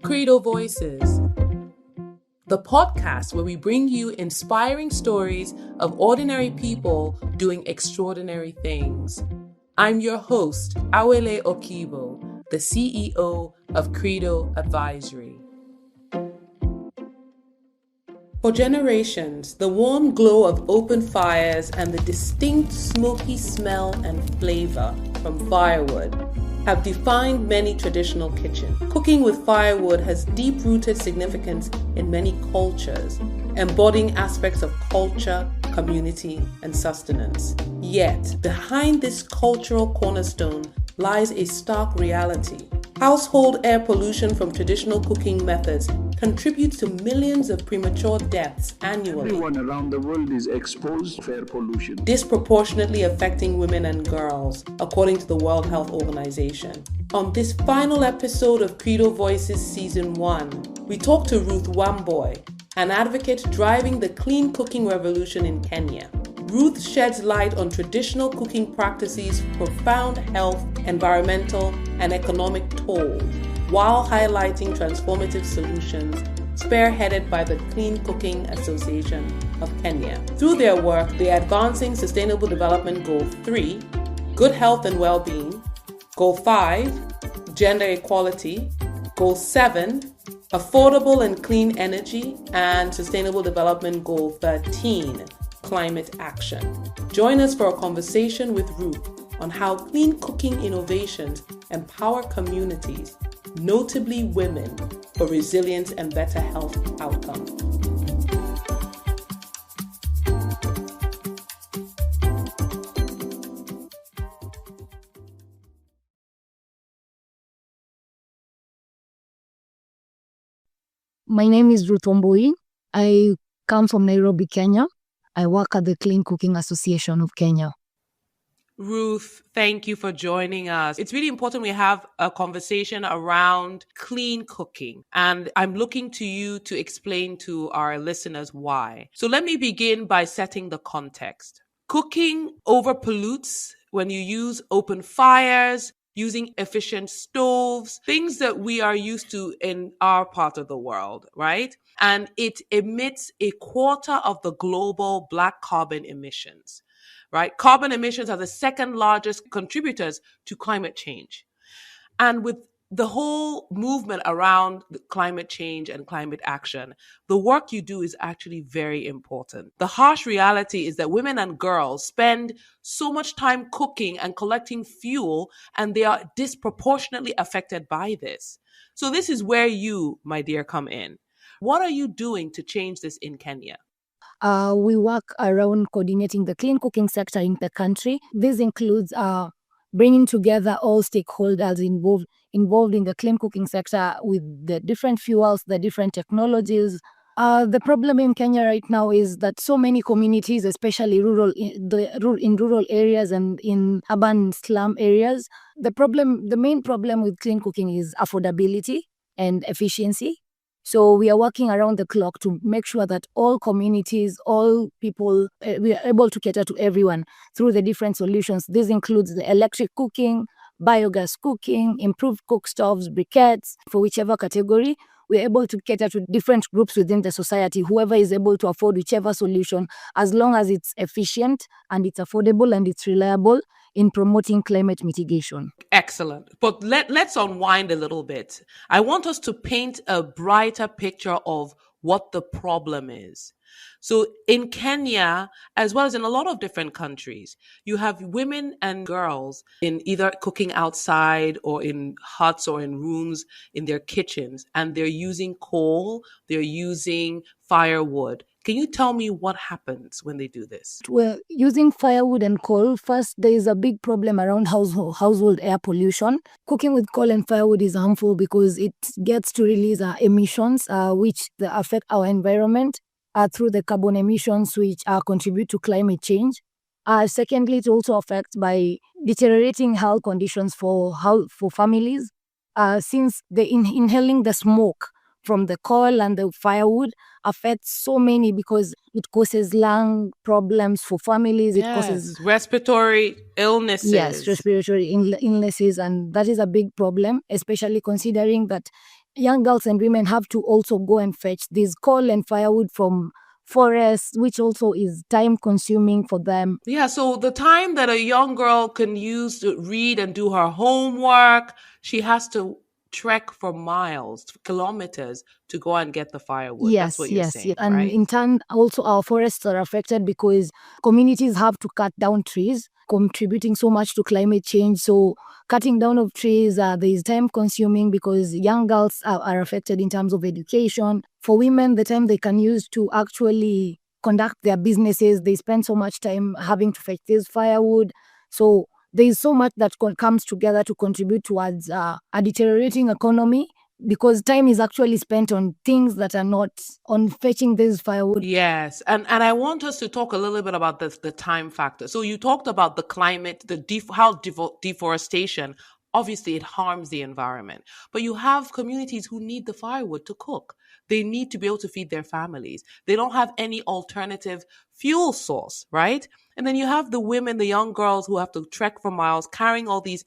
Credo Voices, the podcast where we bring you inspiring stories of ordinary people doing extraordinary things. I'm your host, Awele Okibo, the CEO of Credo Advisory. For generations, the warm glow of open fires and the distinct smoky smell and flavor from firewood have defined many traditional kitchens. Cooking with firewood has deep-rooted significance in many cultures, embodying aspects of culture, community, and sustenance. Yet, behind this cultural cornerstone lies a stark reality. Household air pollution from traditional cooking methods contributes to millions of premature deaths annually. Everyone around the world is exposed to air pollution, disproportionately affecting women and girls, according to the World Health Organization. On this final episode of Credo Voices Season 1, we talk to Ruth Wamboy, an advocate driving the clean cooking revolution in Kenya. Ruth sheds light on traditional cooking practices' profound health, environmental, and economic toll, while highlighting transformative solutions spearheaded by the Clean Cooking Association of Kenya. Through their work, they are advancing Sustainable Development Goal 3, Good Health and Well-being, Goal 5, Gender Equality, Goal 7, Affordable and Clean Energy, and Sustainable Development Goal 13, Climate Action. Join us for a conversation with Ruth on how clean cooking innovations empower communities, notably women, for resilience and better health outcomes. My name is Ruth Wamboy. I come from Nairobi, Kenya. I work at the Clean Cooking Association of Kenya. Ruth, thank you for joining us. It's really important we have a conversation around clean cooking, and I'm looking to you to explain to our listeners why. So let me begin by setting the context. Cooking overpollutes when you use open fires, using efficient stoves, things that we are used to in our part of the world, right? And it emits a quarter of the global black carbon emissions, right? Carbon emissions are the second largest contributors to climate change. And with the whole movement around climate change and climate action, the work you do is actually very important. The harsh reality is that women and girls spend so much time cooking and collecting fuel, and they are disproportionately affected by this. So this is where you, my dear, come in. What are you doing to change this in Kenya? We work around coordinating the clean cooking sector in the country. This includes bringing together all stakeholders involved in the clean cooking sector with the different fuels, the different technologies. The problem in Kenya right now is that so many communities, especially in rural areas and in urban slum areas, the main problem with clean cooking is affordability and efficiency. So we are working around the clock to make sure that all communities, all people, we are able to cater to everyone through the different solutions. This includes the electric cooking, biogas cooking, improved cook stoves, briquettes, for whichever category. We're able to cater to different groups within the society, whoever is able to afford whichever solution, as long as it's efficient and it's affordable and it's reliable in promoting climate mitigation. Excellent. But let's unwind a little bit. I want us to paint a brighter picture of what the problem is. So in Kenya, as well as in a lot of different countries, you have women and girls in either cooking outside or in huts or in rooms in their kitchens, and they're using coal, they're using firewood. Can you tell me what happens when they do this? Well, using firewood and coal, first, there is a big problem around household air pollution. Cooking with coal and firewood is harmful because it gets to release emissions which affect our environment through the carbon emissions which contribute to climate change. Secondly, it also affects by deteriorating health conditions for families since inhaling the smoke from the coal and the firewood affects so many because it causes lung problems for families. It causes respiratory illnesses. Yes, respiratory illnesses, and that is a big problem, especially considering that young girls and women have to also go and fetch this coal and firewood from forests, which also is time consuming for them. Yeah, so the time that a young girl can use to read and do her homework, she has to trek for miles, kilometers to go and get the firewood. That's what Yes, you're yes, yes. saying, And right? in turn, also our forests are affected because communities have to cut down trees, contributing so much to climate change. So cutting down of trees, there is time consuming because young girls are affected in terms of education. For women, the time they can use to actually conduct their businesses, they spend so much time having to fetch this firewood. So there is so much that comes together to contribute towards a deteriorating economy because time is actually spent on things that are not on fetching this firewood. Yes, and I want us to talk a little bit about the time factor. So you talked about the climate, deforestation. Obviously, it harms the environment, but you have communities who need the firewood to cook. They need to be able to feed their families. They don't have any alternative fuel source, right? And then you have the women, the young girls who have to trek for miles, carrying all these,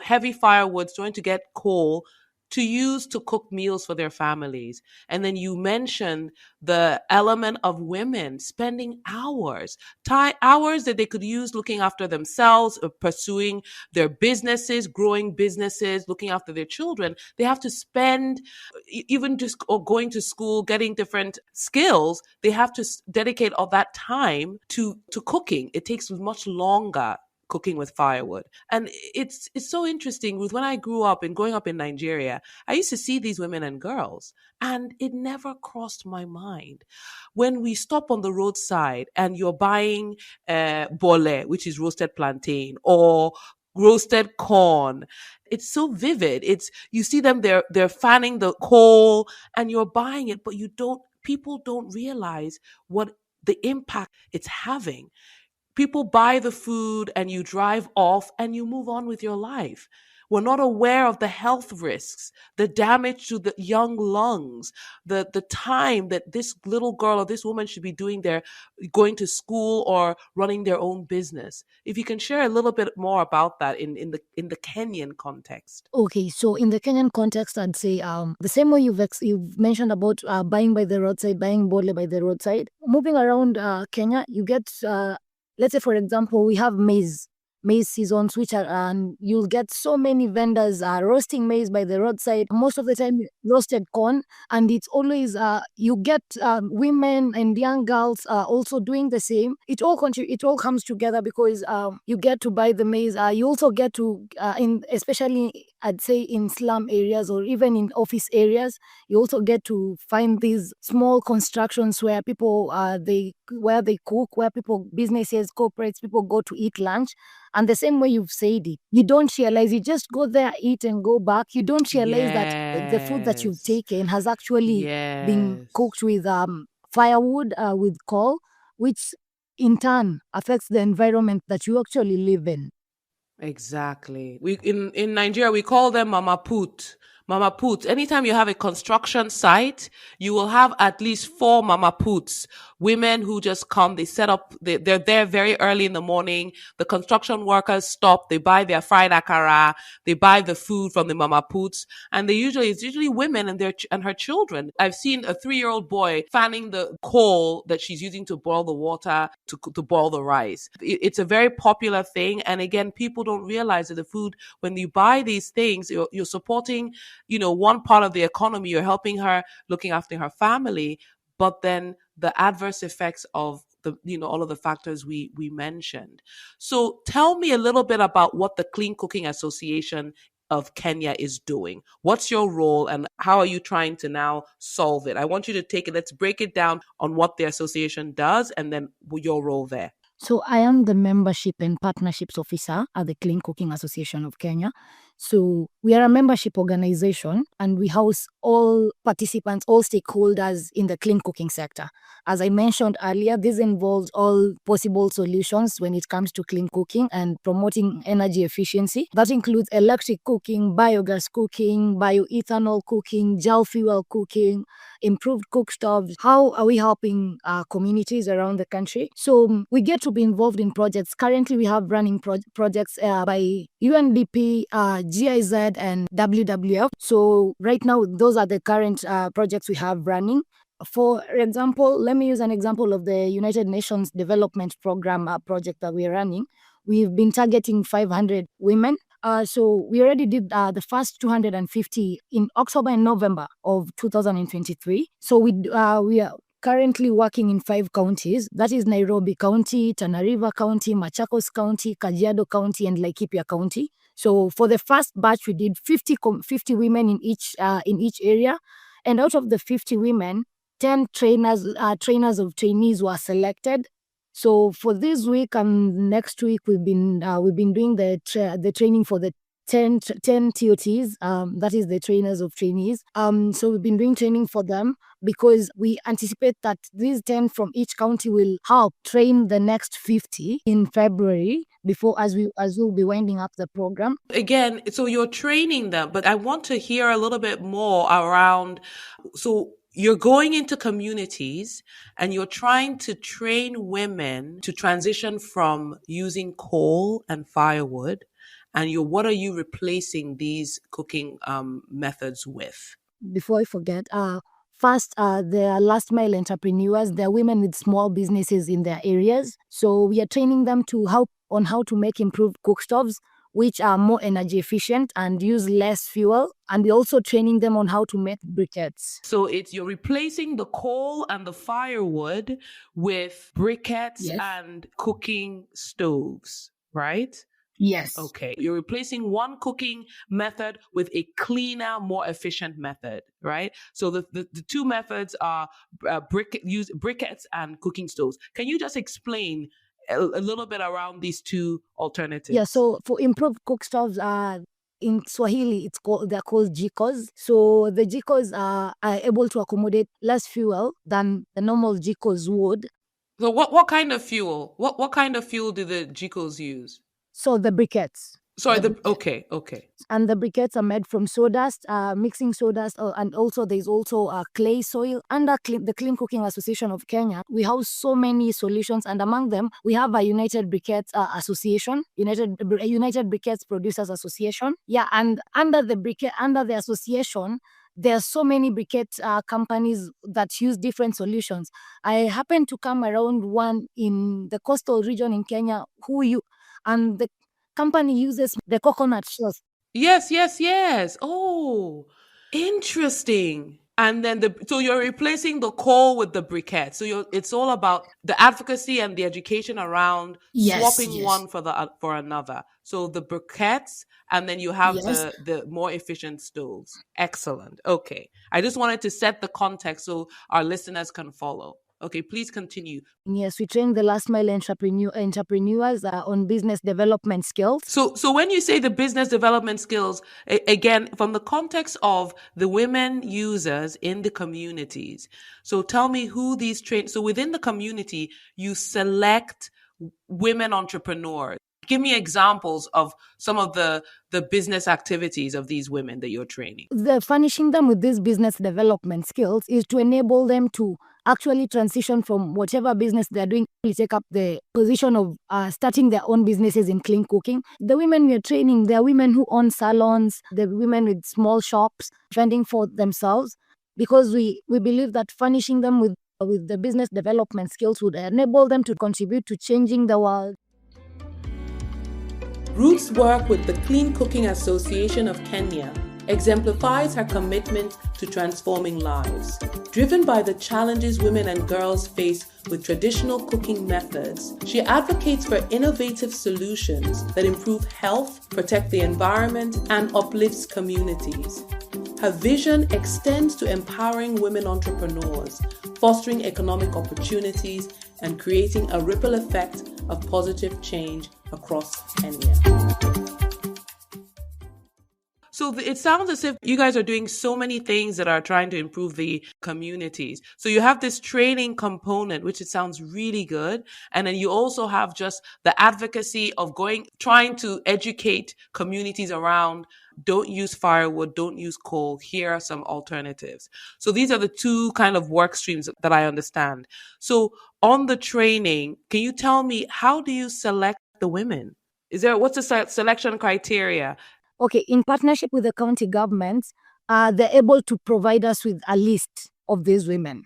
heavy firewoods, trying to get coal to use to cook meals for their families. And then you mentioned the element of women spending hours that they could use looking after themselves, pursuing their businesses, growing businesses, looking after their children. They have to spend even just or going to school, getting different skills. They have to dedicate all that time to cooking. It takes much longer cooking with firewood. And it's so interesting with when I grew up and growing up in Nigeria, I used to see these women and girls, and it never crossed my mind. When we stop on the roadside and you're buying bole, which is roasted plantain, or roasted corn, it's so vivid. It's you see them, they're fanning the coal and you're buying it, but people don't realize what the impact it's having. People buy the food and you drive off and you move on with your life. We're not aware of the health risks, the damage to the young lungs, the time that this little girl or this woman should be doing their going to school or running their own business. If you can share a little bit more about that in the Kenyan context. Okay, so in the Kenyan context, I'd say the same way you've mentioned about buying by the roadside, buying bole by the roadside. Moving around Kenya, you get let's say for example, we have maize seasons, which are you'll get so many vendors roasting maize by the roadside. Most of the time, roasted corn, and it's always you get women and young girls also doing the same. It all comes together because you get to buy the maize. You also get to in especially I'd say in slum areas or even in office areas, you also get to find these small constructions where people where they cook, where people businesses, corporates, people go to eat lunch. And the same way you've said it, you don't realize, you just go there, eat and go back. You don't realize that the food that you've Yes. taken has actually been Yes. cooked with firewood, with coal, which in turn affects the environment that you actually live in. Exactly. We in Nigeria we call them mama put. Mama puts. Anytime you have a construction site, you will have at least four mama puts. Women who just come, they set up, they're there very early in the morning. The construction workers stop, they buy their fried akara, they buy the food from the mama puts, and it's usually women and and her children. I've seen a 3-year-old boy fanning the coal that she's using to boil the water to boil the rice. It's a very popular thing, and again, people don't realize that the food, when you buy these things, you're supporting, one part of the economy. You're helping her, looking after her family, but then the adverse effects of all of the factors we mentioned. So tell me a little bit about what the Clean Cooking Association of Kenya is doing. What's your role and how are you trying to now solve it? I want you to take it, let's break it down on what the association does and then your role there. So I am the membership and partnerships officer at the Clean Cooking Association of Kenya. So we are a membership organization and we house all participants, all stakeholders in the clean cooking sector. As I mentioned earlier, this involves all possible solutions when it comes to clean cooking and promoting energy efficiency. That includes electric cooking, biogas cooking, bioethanol cooking, gel fuel cooking, improved cookstoves. How are we helping communities around the country? So we get to be involved in projects. Currently, we have running projects by UNDP, GIZ and WWF. So right now, those are the current projects we have running. For example, let me use an example of the United Nations Development Program project that we're running. We've been targeting 500 women. So we already did the first 250 in October and November of 2023. So we are currently working in 5 counties. That is Nairobi County, Tana River County, Machakos County, Kajiado County, and Laikipia County. So for the first batch, we did 50 women in each area. And out of the 50 women, 10 trainers of trainees were selected. So for this week and next week, we've been doing the training for the 10 TOTs, that is the trainers of trainees. So we've been doing training for them because we anticipate that these 10 from each county will help train the next 50 in February as we'll be winding up the program. Again, so you're training them, but I want to hear a little bit more around, so you're going into communities and you're trying to train women to transition from using coal and firewood. And what are you replacing these cooking methods with? Before I forget, first, they are last mile entrepreneurs. They're women with small businesses in their areas. So we are training them on how to make improved cook stoves, which are more energy efficient and use less fuel. And we're also training them on how to make briquettes. So you're replacing the coal and the firewood with briquettes and cooking stoves, right? Yes. Okay. You're replacing one cooking method with a cleaner, more efficient method, right? So the two methods are briquettes and cooking stoves. Can you just explain a little bit around these two alternatives? Yeah, so for improved cook stoves, in Swahili, they're called jikos. So the jikos are able to accommodate less fuel than the normal jikos would. So what kind of fuel? What kind of fuel do the jikos use? So the briquettes. Sorry, okay. And the briquettes are made from sawdust, mixing sawdust, and also there's also clay soil. Under the Clean Cooking Association of Kenya, we have so many solutions, and among them, we have a United Briquettes Association, United Briquettes Producers Association. Yeah, and under the association, there are so many briquette companies that use different solutions. I happened to come around one in the coastal region in Kenya, and the company uses the coconut shells. Yes. Oh, interesting. And then so you're replacing the coal with the briquette. So it's all about the advocacy and the education around swapping one for another. So the briquettes, and then you have the more efficient stoves. Excellent. Okay. I just wanted to set the context so our listeners can follow. Okay, please continue. Yes, we train the last mile entrepreneurs on business development skills. So when you say the business development skills, again, from the context of the women users in the communities, so tell me who these train. So within the community, you select women entrepreneurs. Give me examples of some of the business activities of these women that you're training. Furnishing them with these business development skills is to enable them to actually transition from whatever business they're doing to take up the position of starting their own businesses in clean cooking. The women we are training, they're women who own salons, the women with small shops, fending for themselves, because we believe that furnishing them with the business development skills would enable them to contribute to changing the world. Ruth's work with the Clean Cooking Association of Kenya exemplifies her commitment to transforming lives. Driven by the challenges women and girls face with traditional cooking methods, she advocates for innovative solutions that improve health, protect the environment, and uplifts communities. Her vision extends to empowering women entrepreneurs, fostering economic opportunities, and creating a ripple effect of positive change across Kenya. So it sounds as if you guys are doing so many things that are trying to improve the communities. So you have this training component, which it sounds really good. And then you also have just the advocacy of trying to educate communities around don't use firewood, don't use coal. Here are some alternatives. So these are the two kind of work streams that I understand. So on the training, can you tell me, how do you select the women? What's the selection criteria? Okay, in partnership with the county governments, they're able to provide us with a list of these women.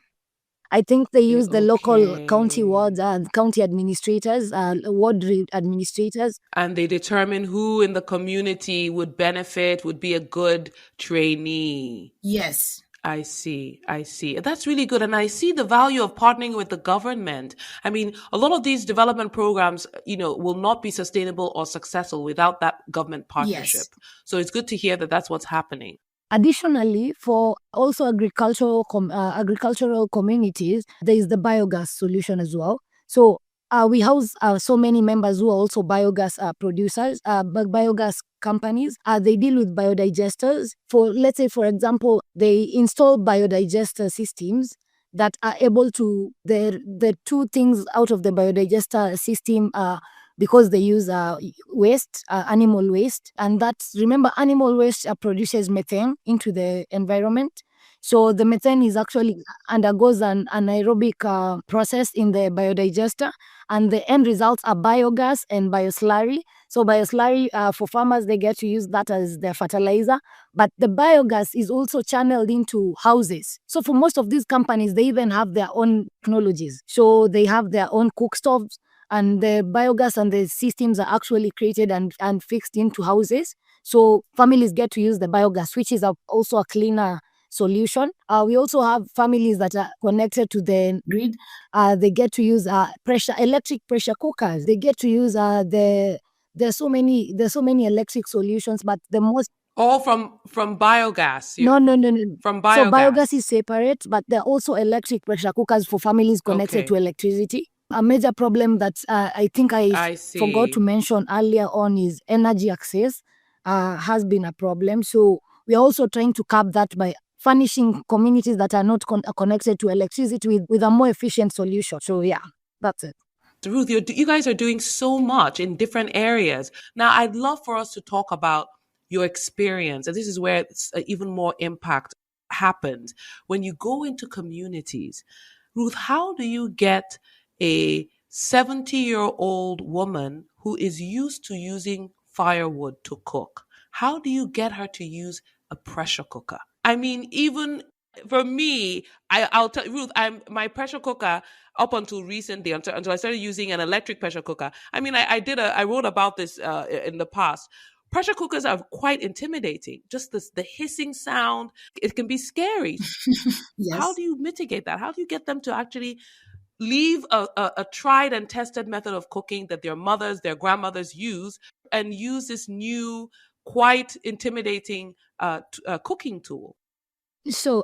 I think they use the local county wards and county administrators, administrators. And they determine who in the community would benefit, would be a good trainee. Yes. I see. I see. That's really good. And I see the value of partnering with the government. I mean, a lot of these development programs, will not be sustainable or successful without that government partnership. Yes. So it's good to hear that that's what's happening. Additionally, for also agricultural communities, there is the biogas solution as well. So we house so many members who are also biogas producers, biogas companies. They deal with biodigesters. Let's say, for example, they install biodigester systems that are able to the two things out of the biodigester system because they use waste, animal waste. And that's, remember, animal waste produces methane into the environment. So the methane is actually undergoes an anaerobic process in the biodigester, and the end results are biogas and bioslurry. So bioslurry, for farmers, they get to use that as their fertilizer. But the biogas is also channeled into houses. So for most of these companies, they even have their own technologies. So they have their own cook stoves, and the biogas and the systems are actually created and fixed into houses. So families get to use the biogas, which is also a cleaner solution. We also have families that are connected to the grid. They get to use electric pressure cookers. They get to use there's so many electric solutions, but the most All from biogas. no. From So biogas. biogas is separate, but there are also electric pressure cookers for families connected to electricity. A major problem that I think I forgot to mention earlier on is energy access has been a problem. So we're also trying to curb that by furnishing communities that are not connected to electricity with a more efficient solution. So yeah, that's it. Ruth, you guys are doing so much in different areas. Now, I'd love for us to talk about your experience. And this is where even more impact happens. When you go into communities, Ruth, how do you get a 70-year-old woman who is used to using firewood to cook? How do you get her to use a pressure cooker? I mean, even for me, I'll tell Ruth, my pressure cooker up until recently, until I started using an electric pressure cooker. I mean, I wrote about this in the past. Pressure cookers are quite intimidating. Just the hissing sound, it can be scary. Yes. How do you mitigate that? How do you get them to actually leave a tried and tested method of cooking that their mothers, their grandmothers use, and use this new, quite intimidating cooking tool? So,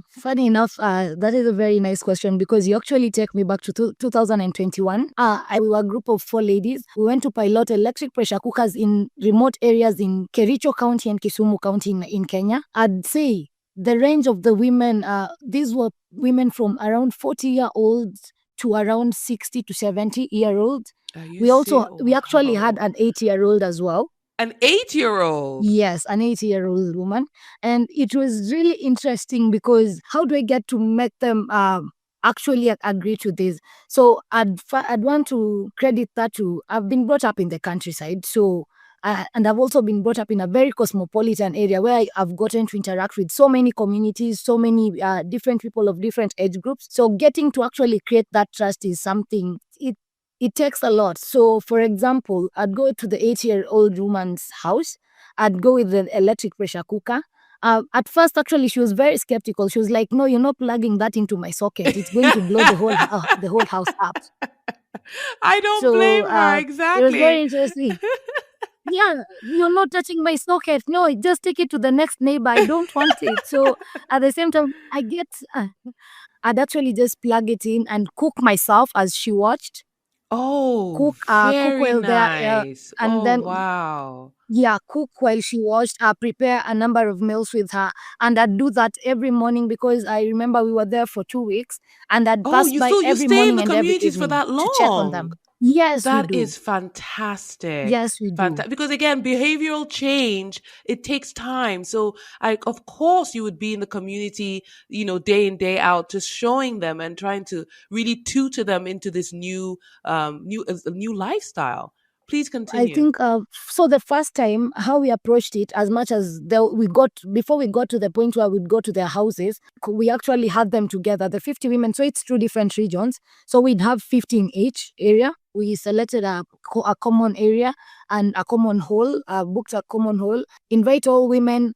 funny enough, that is a very nice question because you actually take me back to 2021. I were a group of 4 ladies. We went to pilot electric pressure cookers in remote areas in Kericho County and Kisumu County in Kenya. I'd say the range of the women, these were women from around 40-year-olds to around 60 to 70-year-olds. We actually had an 8-year-old as well. An 8-year-old? Yes, an 8-year-old woman. And it was really interesting because how do I get to make them actually agree to this? So I'd want to credit that to, I've been brought up in the countryside. So, and I've also been brought up in a very cosmopolitan area where I've gotten to interact with so many communities, so many different people of different age groups. So getting to actually create that trust is something, it takes a lot. So, for example, I'd go to the 8-year-old woman's house. I'd go with the electric pressure cooker. At first, actually, she was very skeptical. She was like, "No, you're not plugging that into my socket. It's going to blow the whole house up." I don't blame her. Exactly. It was very interesting. Yeah, you're not touching my socket. No, just take it to the next neighbor. I don't want it. So at the same time, I'd actually just plug it in and cook myself as she watched. Cook Cook while nice. there, and then wow. Yeah, cook while she watched. Prepare a number of meals with her, and I'd do that every morning because I remember we were there for 2 weeks, and I'd pass by every morning and every evening for that long to check on them. Yes, that we do. is fantastic. Yes, we do. Because again, behavioral change, it takes time. So of course you would be in the community, day in, day out, just showing them and trying to really tutor them into this new lifestyle. Please I continue. think so. The first time, how we approached it, as much as before we got to the point where we'd go to their houses, we actually had them together, the 50 women. So it's 2 different regions. So we'd have 50 in each area. We selected a common area and a common hall, booked a common hall, invite all women,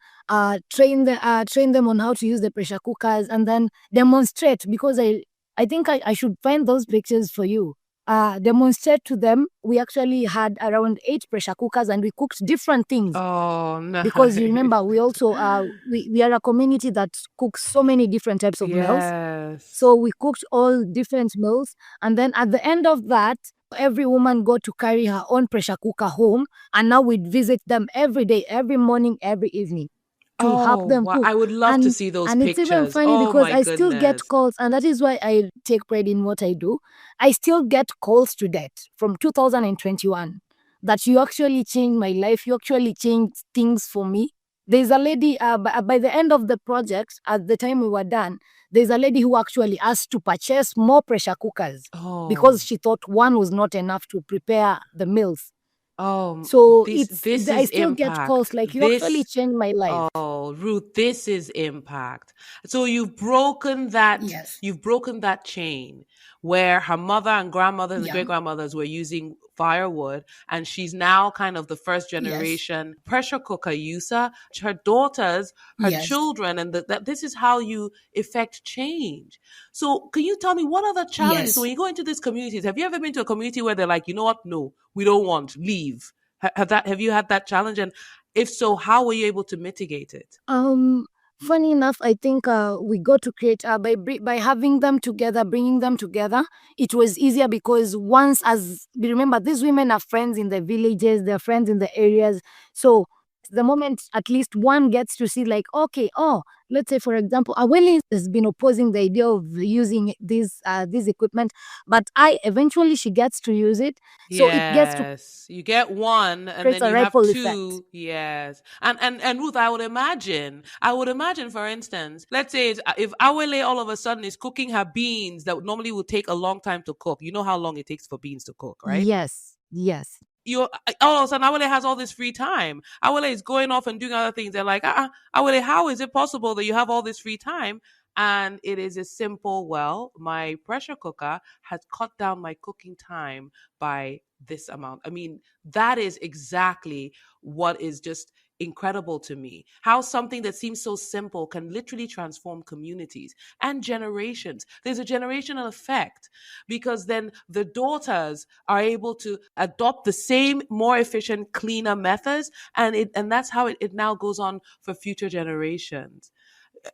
train them on how to use the pressure cookers, and then demonstrate, because I think I should find those pictures for you. Demonstrate to them. We actually had around 8 pressure cookers and we cooked different things. Oh, Because you nice. remember, we also we are a community that cooks so many different types of meals. Yes. So we cooked all different meals, and then at the end of that, every woman got to carry her own pressure cooker home, and now we'd visit them every day, every morning, every evening, to help Oh, them wow. cook. I would love to see those And it's even pictures. funny Oh, because my I still get goodness. calls, and that is why I take pride in what I do. I still get calls to date from 2021 that you actually changed my life. You actually changed things for me. There's a lady, by the end of the project, at the time we were done, there's a lady who actually asked to purchase more pressure cookers Oh, because she thought one was not enough to prepare the meals. oh, So this I is still get calls impact. like, you actually changed my life. Oh, Ruth, this is impact. So you've broken Yes. that chain where her mother and grandmothers and Yeah. great grandmothers were using firewood, and she's now kind of the first Yes. generation pressure cooker user. Her daughters, her Yes. children, and that this is how you effect change. So can you tell me what other challenges? So Yes. when you go into these communities, have you ever been to a community where they're like, you know what? No, we don't want, leave. Have you had that challenge? And if so, how were you able to mitigate it? Funny enough, I think we got to create by having them together, bringing them together. It was easier because once, as remember, these women are friends in the villages, they're friends in the areas. So the moment at least one gets to see, like, okay, oh, let's say for example, Aweli has been opposing the idea of using this equipment, but eventually she gets to use it. So it gets to Yes, you get one, and create then a you have ripple effect. two. Yes, and Ruth, I would imagine, for instance, let's say if Awele all of a sudden is cooking her beans that normally would take a long time to cook. You know how long it takes for beans to cook, right? Yes. Yes. You all of a sudden Awele has all this free time. Awele is going off and doing other things. They're like, Awele, how is it possible that you have all this free time? And it is a simple, well, my pressure cooker has cut down my cooking time by this amount. I mean, that is exactly what is just incredible to me. How something that seems so simple can literally transform communities and generations. There's a generational effect because then the daughters are able to adopt the same more efficient, cleaner methods, and that's how it now goes on for future generations.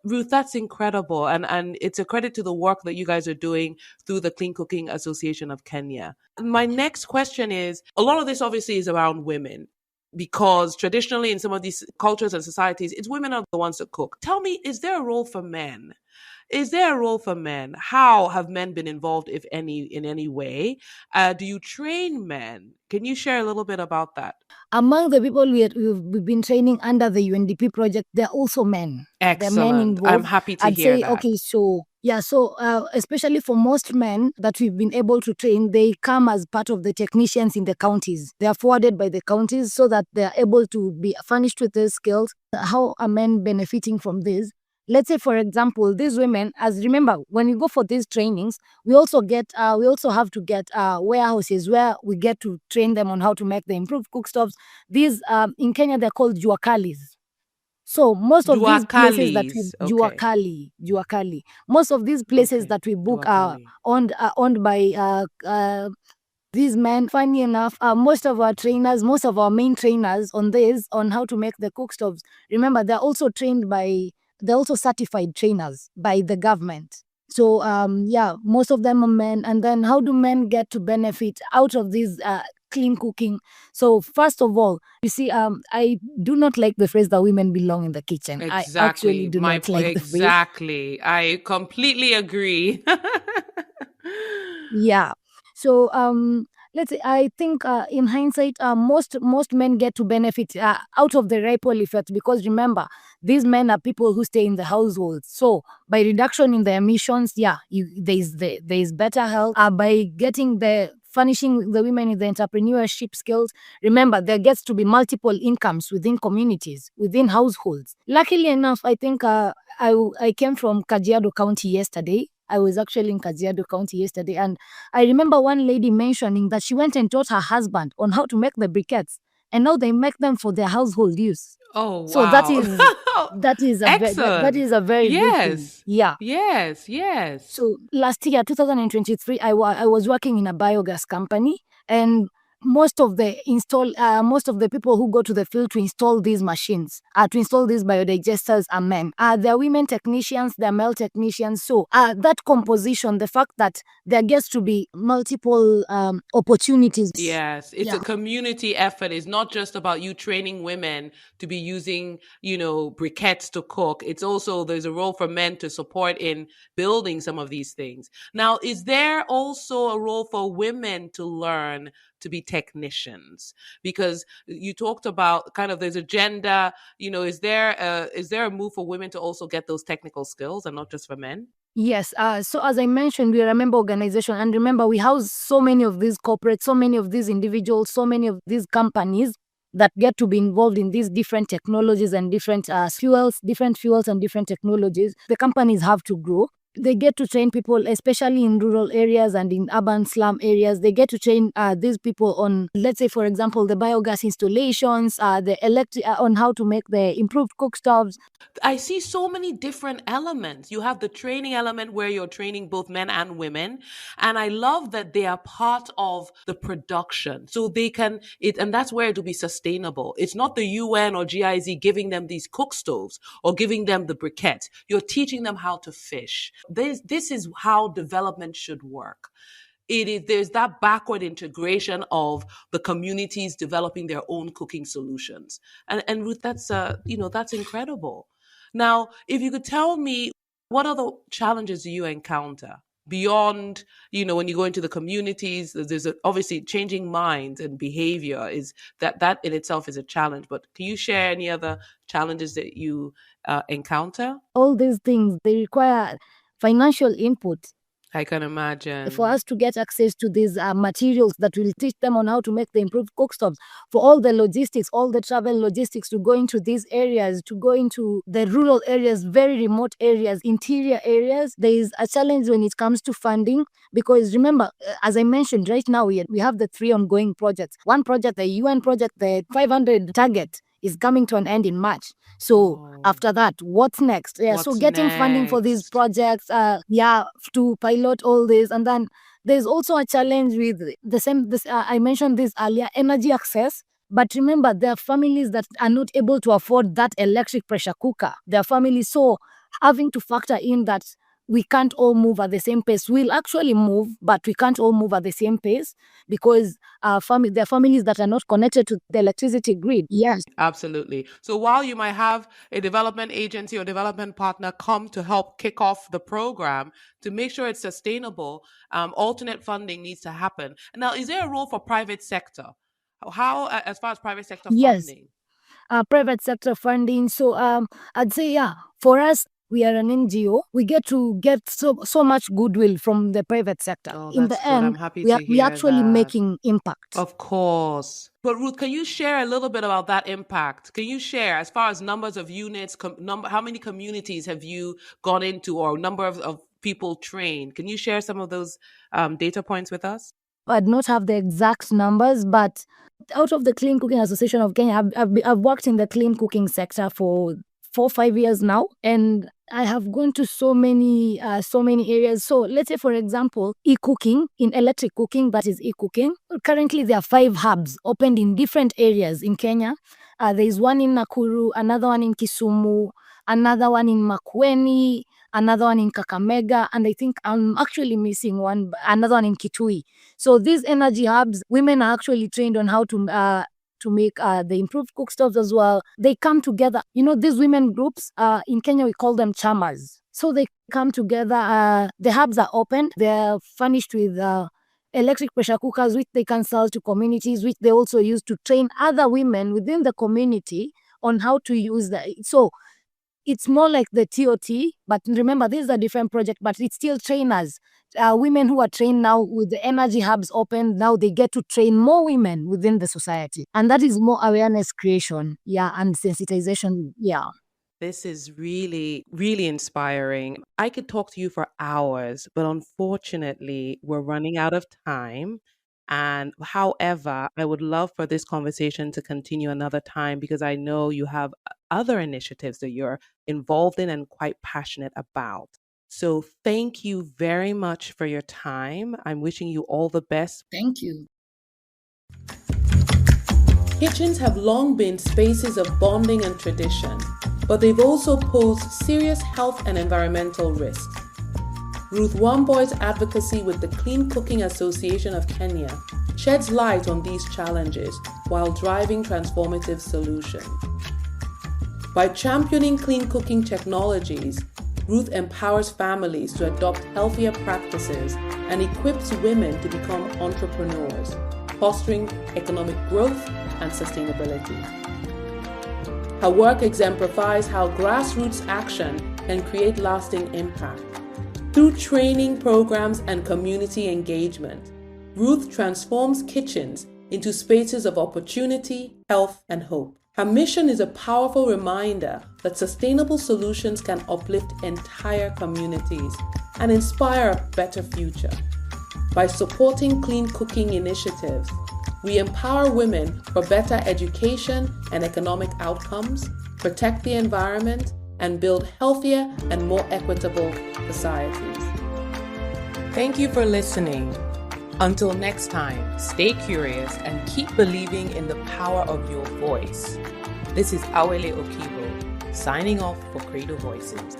Ruth, that's incredible. And it's a credit to the work that you guys are doing through the Clean Cooking Association of Kenya. My next question is, a lot of this obviously is around women, because traditionally in some of these cultures and societies, it's women are the ones that cook. Tell me, is there a role for men? Is there a role for men? How have men been involved, if any, in any way? Do you train men? Can you share a little bit about that? Among the people we've been training under the UNDP project, they're also men. They're men Excellent. I'm involved. happy to I'd hear say, that. okay, so yeah, so especially for most men that we've been able to train, they come as part of the technicians in the counties. They are forwarded by the counties so that they are able to be furnished with these skills. How are men benefiting from this? Let's say, for example, these women, as remember, when we go for these trainings, we also have to get warehouses where we get to train them on how to make the improved cookstoves. These in Kenya they're called juakalis. So most of these places that we Duakalis. Okay. juakali, most of these places Okay. that we book are Duakali. owned by these men. Funny enough, most of our main trainers on how to make the cookstoves, remember they're also certified trainers by the government. So yeah, most of them are men. And then how do men get to benefit out of this clean cooking? So first of all, you see, I do not like the phrase that women belong in the kitchen. I actually Exactly. do not like the phrase. Exactly. I completely agree. Yeah. So let's say I think in hindsight, most men get to benefit out of the ripple effect, because remember, these men are people who stay in the household. So by reduction in the emissions, yeah, there is better health. By getting the furnishing the women with the entrepreneurship skills. Remember, there gets to be multiple incomes within communities, within households. Luckily enough, I think I came from Kajiado County yesterday. I was actually in Kajiado County yesterday, and I remember one lady mentioning that she went and taught her husband on how to make the briquettes, and now they make them for their household use. Oh, So that wow. is that Excellent. is a very good thing. Yes. Yeah. Yes. Yes. So last year, 2023, I was working in a biogas company, and most of the people who go to the field to install these machines, to install these biodigesters are men. They're women technicians, they're male technicians. So that composition, the fact that there gets to be multiple opportunities. Yes, it's a community effort. It's not just about you training women to be using, briquettes to cook. It's also, there's a role for men to support in building some of these things. Now, is there also a role for women to learn to be technicians? Because you talked about kind of there's a gender, is there a move for women to also get those technical skills and not just for men? Yes. So as I mentioned, we are a member organization, and remember, we house so many of these corporates, so many of these individuals, so many of these companies that get to be involved in these different technologies and different fuels and different technologies. The companies have to grow. They get to train people, especially in rural areas and in urban slum areas. They get to train these people on, let's say, for example, the biogas installations, the on how to make the improved cookstoves. I see so many different elements. You have the training element where you're training both men and women. And I love that they are part of the production. So they can, and that's where it'll be sustainable. It's not the UN or GIZ giving them these cook stoves or giving them the briquettes. You're teaching them how to fish. This is how development should work. There's that backward integration of the communities developing their own cooking solutions. And Ruth, that's incredible. Now, if you could tell me, what other challenges do you encounter beyond, when you go into the communities? There's obviously changing minds and behavior is that in itself is a challenge. But can you share any other challenges that you encounter? All these things, they require financial input. I can imagine. For us to get access to these materials that will teach them on how to make the improved cookstoves, for all the logistics, all the travel logistics to go into these areas, to go into the rural areas, very remote areas, interior areas, there is a challenge when it comes to funding. Because remember, as I mentioned, right now we have the 3 ongoing projects. One project, the UN project, the 500 target, is coming to an end in March. So after that, what's next? Yeah, so getting funding for these projects, to pilot all this. And then there's also a challenge with I mentioned this earlier, energy access. But remember, there are families that are not able to afford that electric pressure cooker. There are families, so having to factor in that we can't all move at the same pace. We'll actually move, but we can't all move at the same pace because there are families that are not connected to the electricity grid. Yes. Absolutely. So while you might have a development agency or development partner come to help kick off the program to make sure it's sustainable, alternate funding needs to happen. Now, is there a role for private sector? How, as far as private sector Yes. funding? Private sector funding. So I'd say, for us, we are an NGO. We get to get so much goodwill from the private sector. Oh, In the that's good. end, I'm happy we to are hear actually that. making impact. Of course. But Ruth, can you share a little bit about that impact? Can you share as far as numbers of units, how many communities have you gone into, or number of people trained? Can you share some of those data points with us? I do not have the exact numbers, but out of the Clean Cooking Association of Kenya, I've worked in the clean cooking sector for 4-5 years now, and I have gone to so many areas. So let's say, for example, e-cooking, in electric cooking, that is e-cooking. Currently, there are 5 hubs opened in different areas in Kenya. There is one in Nakuru, another one in Kisumu, another one in Makueni, another one in Kakamega, and I think I'm actually missing one, another one in Kitui. So these energy hubs, women are actually trained on how to make the improved cookstoves as well. They come together. These women groups, in Kenya, we call them chamas. So they come together. The hubs are opened. They're furnished with electric pressure cookers, which they can sell to communities, which they also use to train other women within the community on how to use that. So it's more like the TOT, but remember, this is a different project, but it's still trainers. Women who are trained now with the energy hubs open, now they get to train more women within the society. And that is more awareness creation, and sensitization, This is really, really inspiring. I could talk to you for hours, but unfortunately, we're running out of time. And however, I would love for this conversation to continue another time because I know you have other initiatives that you're involved in and quite passionate about. So thank you very much for your time. I'm wishing you all the best. Thank you. Kitchens have long been spaces of bonding and tradition, but they've also posed serious health and environmental risks. Ruth Wamboy's advocacy with the Clean Cooking Association of Kenya sheds light on these challenges while driving transformative solutions. By championing clean cooking technologies, Ruth empowers families to adopt healthier practices and equips women to become entrepreneurs, fostering economic growth and sustainability. Her work exemplifies how grassroots action can create lasting impact. Through training programs and community engagement, Ruth transforms kitchens into spaces of opportunity, health, and hope. Her mission is a powerful reminder that sustainable solutions can uplift entire communities and inspire a better future. By supporting clean cooking initiatives, we empower women for better education and economic outcomes, protect the environment, and build healthier and more equitable societies. Thank you for listening. Until next time, stay curious and keep believing in the power of your voice. This is Awele Okibo, signing off for Credo Voices.